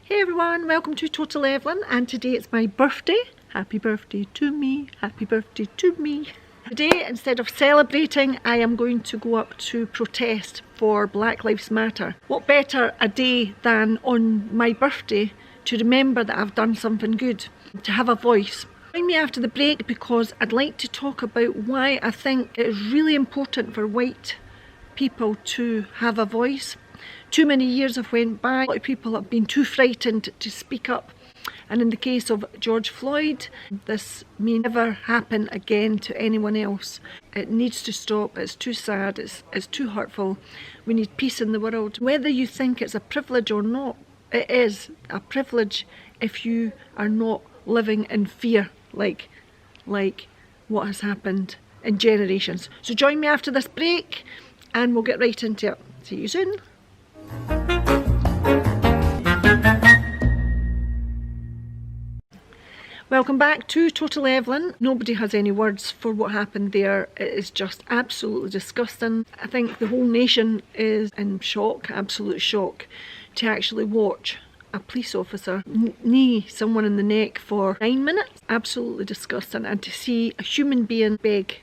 Hey everyone, welcome to Total Evelyn, and today it's my birthday. Happy birthday to me, happy birthday to me. Today, instead of celebrating, I am going to go up to protest for Black Lives Matter. What better a day than on my birthday to remember that I've done something good, to have a voice. Join me after the break because I'd like to talk about why I think it is really important for white people to have a voice. Too many years have went by, a lot of people have been too frightened to speak up, and in the case of George Floyd, this may never happen again to anyone else. It needs to stop. It's too sad, it's too hurtful. We need peace in the world. Whether you think it's a privilege or not, it is a privilege if you are not living in fear like what has happened in generations. So join me after this break and we'll get right into it. See you soon. Welcome back to Total Evelyn. Nobody has any words for what happened there. It is just absolutely disgusting. I think the whole nation is in shock, absolute shock, to actually watch a police officer knee someone in the neck for 9 minutes. Absolutely disgusting. And to see a human being beg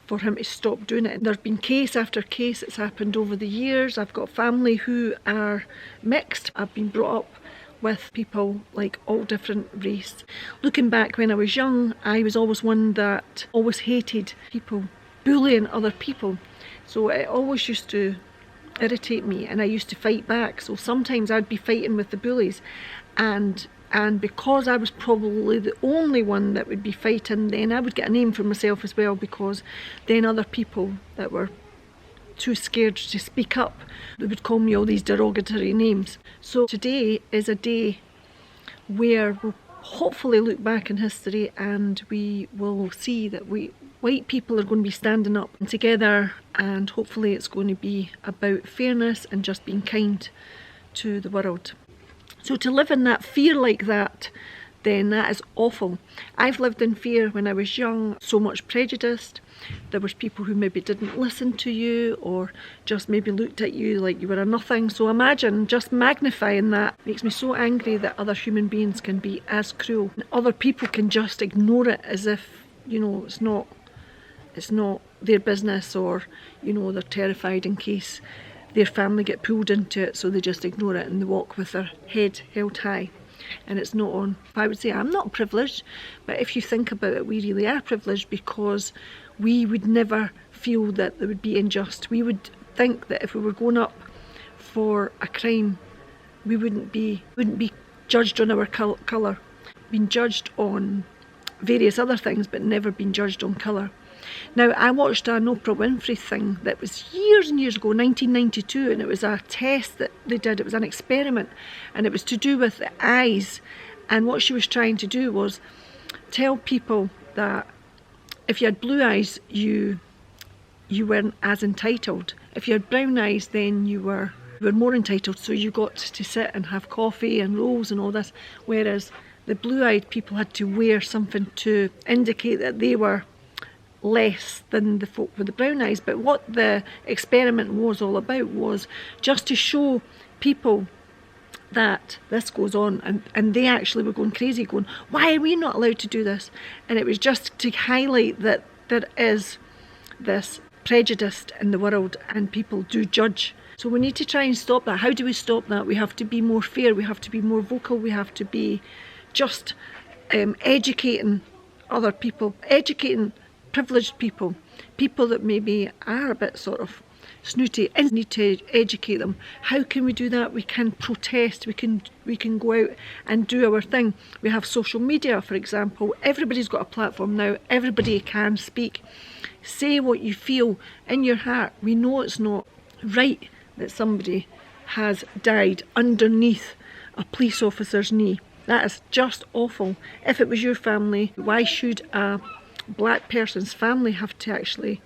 for him to stop doing it. There have been case after case that's happened over the years. I've got family who are mixed. I've been brought up with people like all different race. Looking back when I was young, I was always one that always hated people bullying other people. So it always used to irritate me and I used to fight back. So sometimes I'd be fighting with the bullies and because I was probably the only one that would be fighting, then I would get a name for myself as well, because then other people that were too scared to speak up, they would call me all these derogatory names. So today is a day where we'll hopefully look back in history and we will see that white people are going to be standing up together, and hopefully it's going to be about fairness and just being kind to the world. So to live in that fear like that, then that is awful. I've lived in fear when I was young, so much prejudice. There was people who maybe didn't listen to you or just maybe looked at you like you were a nothing. So imagine just magnifying that. It makes me so angry that other human beings can be as cruel. And other people can just ignore it as if, you know, it's not their business, or, you know, they're terrified in case their family get pulled into it, so they just ignore it and they walk with their head held high. And it's not on. I would say I'm not privileged, but if you think about it, we really are privileged, because we would never feel that there would be unjust. We would think that if we were going up for a crime, we wouldn't be judged on our colour, being judged on various other things, but never been judged on colour. Now, I watched an Oprah Winfrey thing that was years and years ago, 1992, and it was a test that they did. It was an experiment, and it was to do with the eyes. And what she was trying to do was tell people that if you had blue eyes, you weren't as entitled. If you had brown eyes, then you were more entitled, so you got to sit and have coffee and rolls and all this, whereas the blue-eyed people had to wear something to indicate that they were less than the folk with the brown eyes. But what the experiment was all about was just to show people that this goes on, and they actually were going crazy, going, why are we not allowed to do this? And it was just to highlight that there is this prejudice in the world and people do judge. So we need to try and stop that. How do we stop that? We have to be more fair, we have to be more vocal, we have to be just educating other people, educating privileged people, people that maybe are a bit sort of snooty, and need to educate them. How can we do that? We can protest, we can go out and do our thing. We have social media, for example. Everybody's got a platform now, everybody can speak. Say what you feel in your heart. We know it's not right that somebody has died underneath a police officer's knee. That is just awful. If it was your family, why should a black person's family have to actually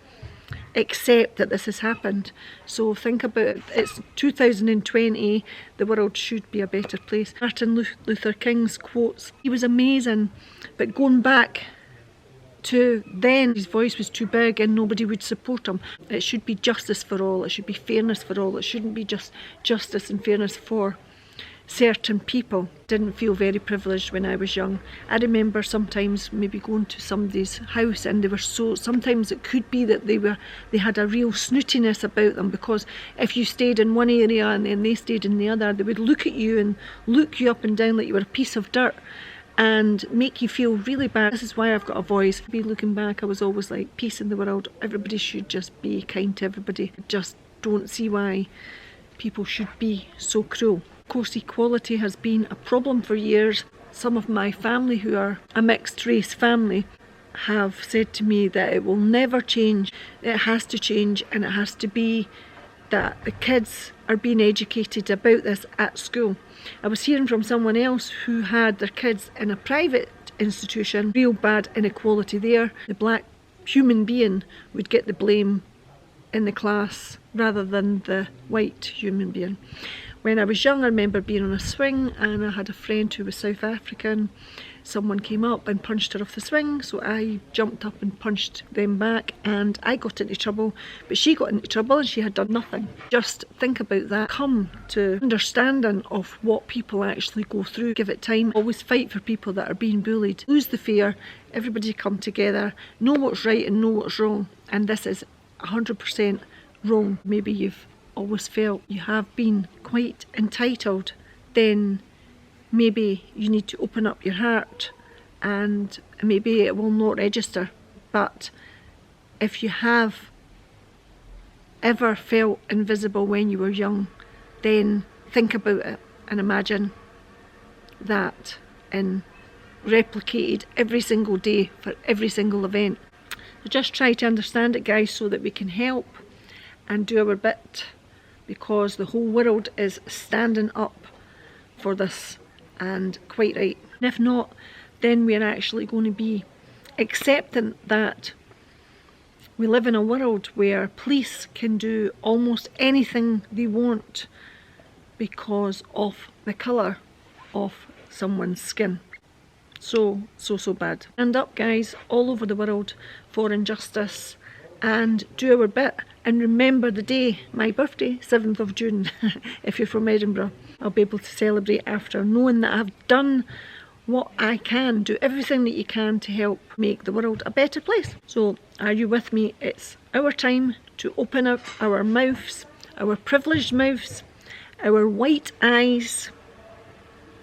accept that this has happened? So think about it. It's 2020, the world should be a better place. Martin Luther King's quotes, he was amazing, but going back to then, his voice was too big and nobody would support him. It should be justice for all, it should be fairness for all, it shouldn't be just justice and fairness for certain people. Didn't feel very privileged when I was young. I remember sometimes maybe going to somebody's house and they were so, sometimes it could be that they had a real snootiness about them, because if you stayed in one area and then they stayed in the other, they would look at you and look you up and down like you were a piece of dirt and make you feel really bad. This is why I've got a voice. Looking back, I was always like, peace in the world. Everybody should just be kind to everybody. I just don't see why people should be so cruel. Of course, equality has been a problem for years. Some of my family, who are a mixed race family, have said to me that it will never change. It has to change, and it has to be that the kids are being educated about this at school. I was hearing from someone else who had their kids in a private institution, real bad inequality there. The black human being would get the blame in the class rather than the white human being. When I was young, I remember being on a swing and I had a friend who was South African. Someone came up and punched her off the swing, so I jumped up and punched them back, and I got into trouble, but she got into trouble and she had done nothing. Just think about that. Come to understanding of what people actually go through. Give it time. Always fight for people that are being bullied. Lose the fear. Everybody come together. Know what's right and know what's wrong. And this is 100% wrong. Maybe you've always felt you have been quite entitled, then maybe you need to open up your heart, and maybe it will not register. But if you have ever felt invisible when you were young, then think about it and imagine that and replicated every single day for every single event. So just try to understand it, guys, so that we can help and do our bit, because the whole world is standing up for this, and quite right. And if not, then we're actually going to be accepting that we live in a world where police can do almost anything they want because of the colour of someone's skin. So bad. Stand up, guys, all over the world for injustice, and do our bit. And remember the day, my birthday, 7th of June. If you're from Edinburgh, I'll be able to celebrate after, knowing that I've done what I can. Do everything that you can to help make the world a better place. So are you with me? It's our time to open up our mouths, our privileged mouths, our white eyes.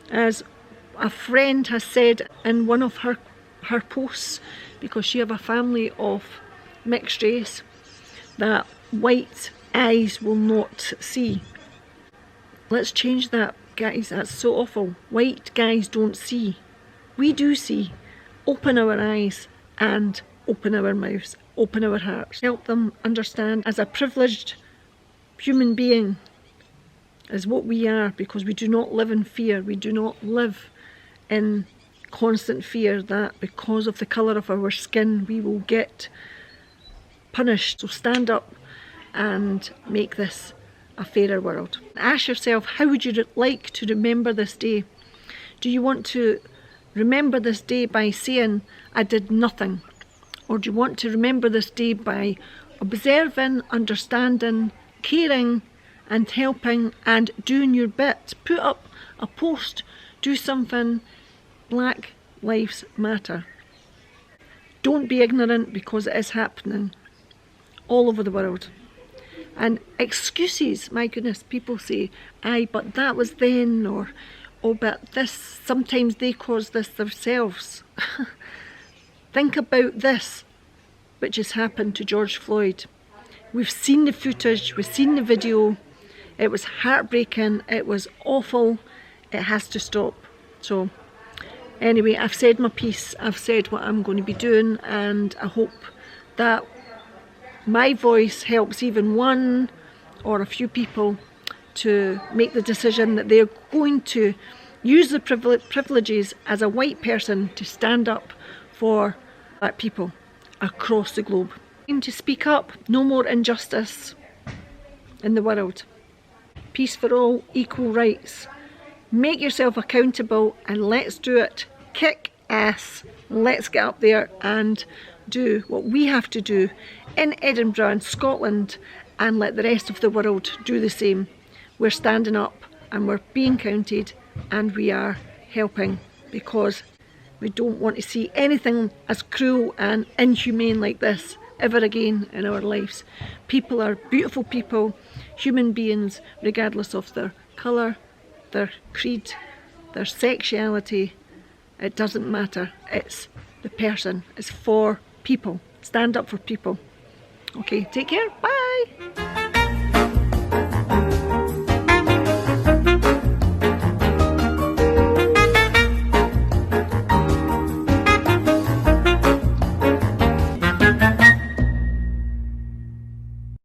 As a friend has said in one of her posts, because she have a family of mixed race, that white eyes will not see. Let's change that, guys. That's so awful. White guys don't see. We do see. Open our eyes and open our mouths, open our hearts. Help them understand as a privileged human being is what we are, because we do not live in fear. We do not live in constant fear that because of the colour of our skin we will get punished. So stand up and make this a fairer world. Ask yourself, how would you like to remember this day? Do you want to remember this day by saying, I did nothing? Or do you want to remember this day by observing, understanding, caring and helping and doing your bit? Put up a post, do something. Black Lives Matter. Don't be ignorant, because it is happening all over the world. And excuses, my goodness, people say, aye, but that was then, or oh, but this, sometimes they cause this themselves. Think about this, which has happened to George Floyd. We've seen the footage, we've seen the video. It was heartbreaking, it was awful. It has to stop. So anyway, I've said my piece, I've said what I'm going to be doing, and I hope that my voice helps even one or a few people to make the decision that they're going to use the privileges as a white person to stand up for black people across the globe. And to speak up, no more injustice in the world. Peace for all, equal rights. Make yourself accountable and let's do it. Kick ass. Let's get up there and do what we have to do in Edinburgh and Scotland, and let the rest of the world do the same. We're standing up and we're being counted, and we are helping, because we don't want to see anything as cruel and inhumane like this ever again in our lives. People are beautiful people, human beings, regardless of their colour, their creed, their sexuality. It doesn't matter. It's the person. It's for people. Stand up for people. Okay, take care. Bye.